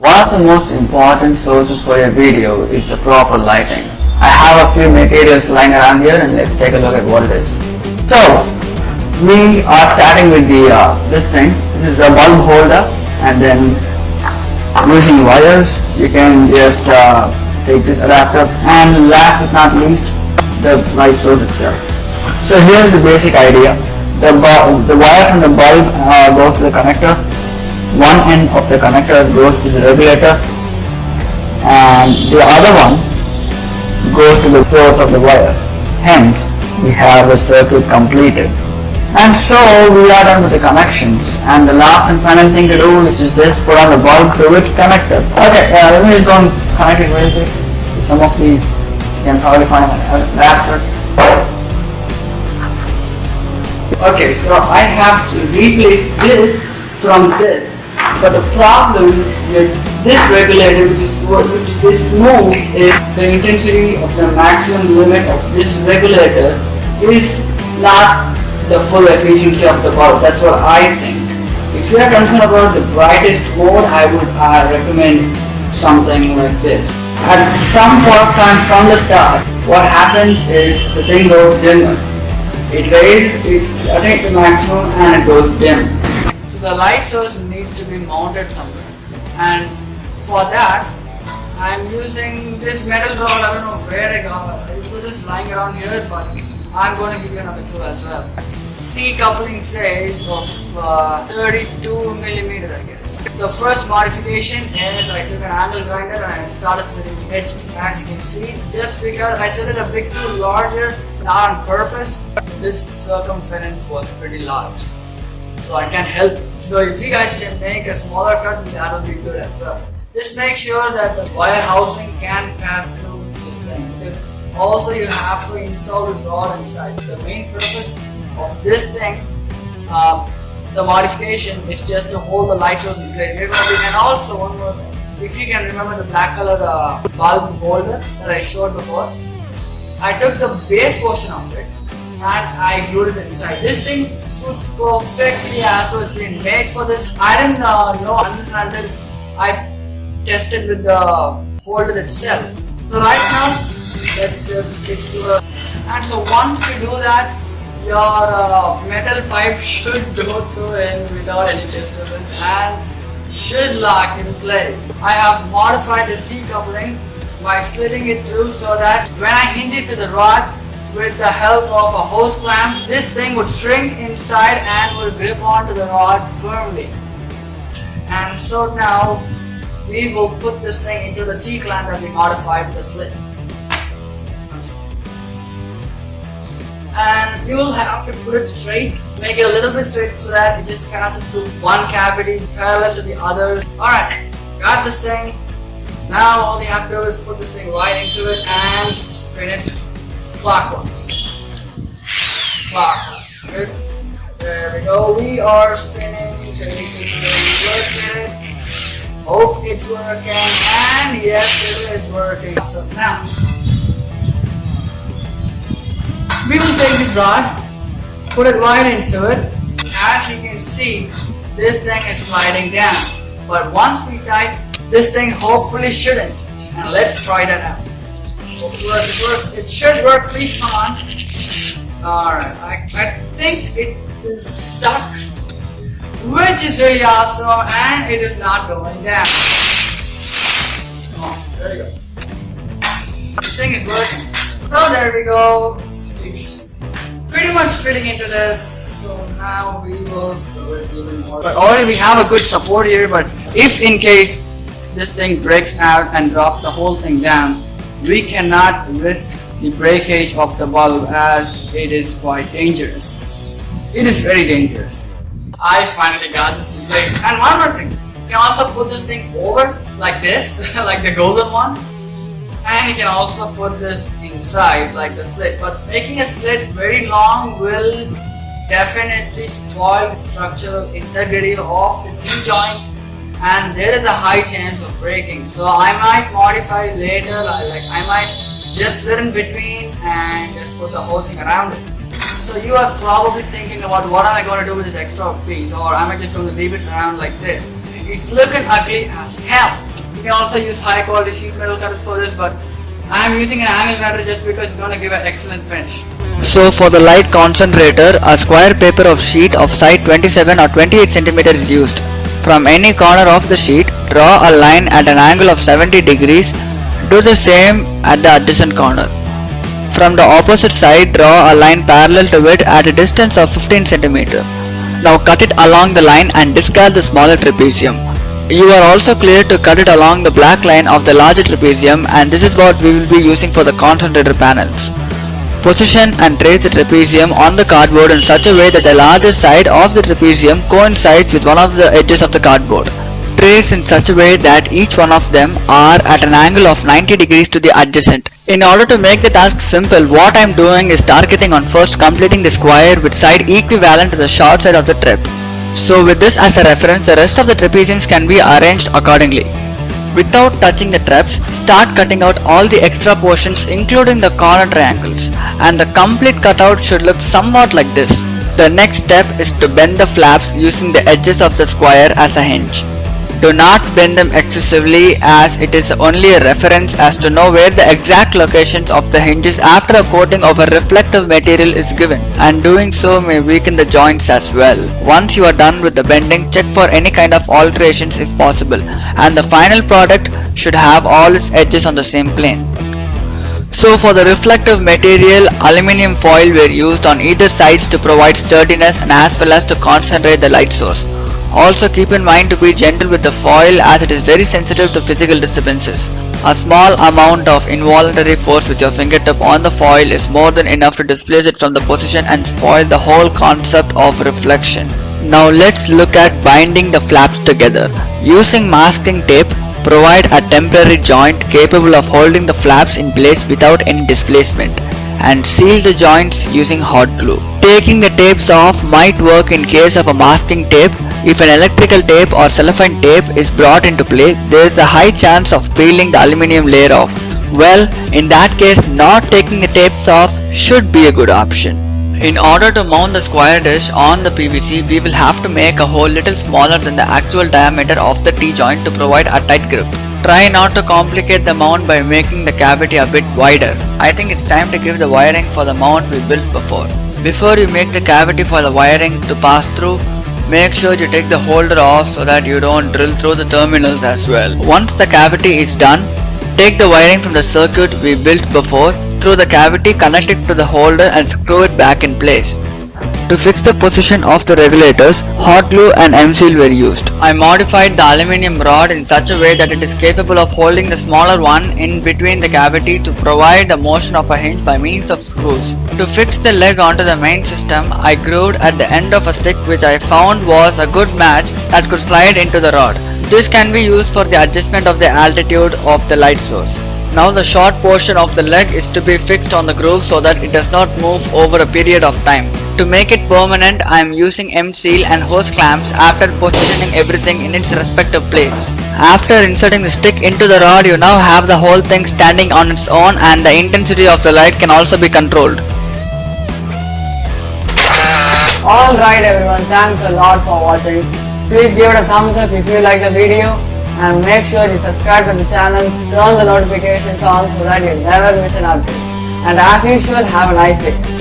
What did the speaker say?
One of the most important sources for your video is the proper lighting. I have a few materials lying around here and let's take a look at what it is. So, we are starting with this thing. This is the bulb holder, and then using wires you can just take this adapter, and last but not least the light source itself. So here's the basic idea. The wire from the bulb goes to the connector. One end of the connector goes to the regulator, and the other one goes to the source of the wire. Hence, we have the circuit completed. And so we are done with the connections, and the last and final thing to do is just put on the bulb to its connector. Okay, let me just go and connect it real quick. Some of the, you can probably find an adapter. Okay, so I have to replace this from this, but the problem with this regulator, which is smooth, is the intensity of the maximum limit of this regulator is not the full efficiency of the bulb. That's what I think. If you are concerned about the brightest mode, I would recommend something like this. At some point of time from the start, what happens is the thing goes dimmer. It raises, it attains the maximum and it goes dim. So the light source needs to be mounted somewhere, and for that I'm using this metal rod. I don't know where I got it. It was just lying around here, but I'm going to give you another clue as well. T-coupling size of 32 millimeter, I guess. The first modification is I took an angle grinder and I started slitting edges. As you can see, just because I slid it a bit too larger, not on purpose, this circumference was pretty large. So I can't help it. So if you guys can make a smaller cut, that would be good as well. Just make sure that the wire housing can pass through this thing, because also you have to install this rod inside. The main purpose of this thing, the modification, is just to hold the light source in place. And also one more thing, if you can remember the black color bulb holder that I showed before, I took the base portion of it and I glued it inside. This thing suits perfectly as though it's been made for this. I didn't know until I tested with the holder itself. So right now, let's just explore. And so once you do that, your metal pipe should go through in without any disturbance and should lock in place. I have modified this T-coupling by slitting it through so that when I hinge it to the rod with the help of a hose clamp, this thing would shrink inside and would grip onto the rod firmly. And so now we will put this thing into the T-clamp that we modified with the slit. And you will have to put it straight, make it a little bit straight so that it just passes through one cavity parallel to the other. Alright, got this thing. Now all you have to do is put this thing right into it and spin it clockwise. Clockwise. Good. There we go. We are spinning. So you can work it. Hope it's working. And yes, it is working. So now we will take this rod, put it right into it. As you can see, this thing is sliding down. But once we tight, this thing hopefully shouldn't. And let's try that out. Hope it works. It should work. Please come on. Alright, I think it is stuck, which is really awesome, and it is not going down. Oh, there you go. This thing is working. So there we go. It's pretty much fitting into this. So now we will screw it even more. But already we have a good support here, but if in case this thing breaks out and drops the whole thing down, we cannot risk the breakage of the bulb, as it is quite dangerous. It is very dangerous. I finally got this in place. And one more thing, you can also put this thing over like this, like the golden one. And you can also put this inside like the slit. But making a slit very long will definitely spoil the structural integrity of the T-joint, and there is a high chance of breaking. So I might modify later, I might just slit in between and just put the hosing around it. So you are probably thinking about what am I going to do with this extra piece, or am I just going to leave it around like this? It's looking ugly as hell. You can also use high quality sheet metal cutters for this, but I am using an angle cutter just because it's going to give an excellent finish. So for the light concentrator, a square paper of sheet of side 27 or 28 cm is used. From any corner of the sheet, draw a line at an angle of 70 degrees. Do the same at the adjacent corner. From the opposite side, draw a line parallel to it at a distance of 15 cm. Now cut it along the line and discard the smaller trapezium. You are also clear to cut it along the black line of the larger trapezium, and this is what we will be using for the concentrator panels. Position and trace the trapezium on the cardboard in such a way that the larger side of the trapezium coincides with one of the edges of the cardboard. Trace in such a way that each one of them are at an angle of 90 degrees to the adjacent. In order to make the task simple, what I am doing is targeting on first completing the square with side equivalent to the short side of the trap. So with this as a reference, the rest of the trapeziums can be arranged accordingly. Without touching the traps, start cutting out all the extra portions including the corner triangles, and the complete cutout should look somewhat like this. The next step is to bend the flaps using the edges of the square as a hinge. Do not bend them excessively, as it is only a reference as to know where the exact locations of the hinges after a coating of a reflective material is given, and doing so may weaken the joints as well. Once you are done with the bending, check for any kind of alterations if possible, and the final product should have all its edges on the same plane. So for the reflective material, aluminium foil were used on either sides to provide sturdiness and as well as to concentrate the light source. Also keep in mind to be gentle with the foil, as it is very sensitive to physical disturbances. A small amount of involuntary force with your fingertip on the foil is more than enough to displace it from the position and spoil the whole concept of reflection. Now let's look at binding the flaps together. Using masking tape, provide a temporary joint capable of holding the flaps in place without any displacement, and seal the joints using hot glue. Taking the tapes off might work in case of a masking tape. If an electrical tape or cellophane tape is brought into play, there is a high chance of peeling the aluminium layer off. Well, in that case, not taking the tapes off should be a good option. In order to mount the square dish on the PVC, we will have to make a hole little smaller than the actual diameter of the T-joint to provide a tight grip. Try not to complicate the mount by making the cavity a bit wider. I think it's time to give the wiring for the mount we built before. Before you make the cavity for the wiring to pass through, make sure you take the holder off so that you don't drill through the terminals as well. Once the cavity is done, take the wiring from the circuit we built before through the cavity, connect it to the holder and screw it back in place. To fix the position of the regulators, hot glue and M-seal were used. I modified the aluminium rod in such a way that it is capable of holding the smaller one in between the cavity to provide the motion of a hinge by means of screws. To fix the leg onto the main system, I grooved at the end of a stick which I found was a good match that could slide into the rod. This can be used for the adjustment of the altitude of the light source. Now the short portion of the leg is to be fixed on the groove so that it does not move over a period of time. To make it permanent, I am using M-seal and hose clamps after positioning everything in its respective place. After inserting the stick into the rod, you now have the whole thing standing on its own, and the intensity of the light can also be controlled. Alright everyone, thanks a lot for watching. Please give it a thumbs up if you like the video, and make sure you subscribe to the channel, turn the notifications on so that you never miss an update. And as usual, have a nice day.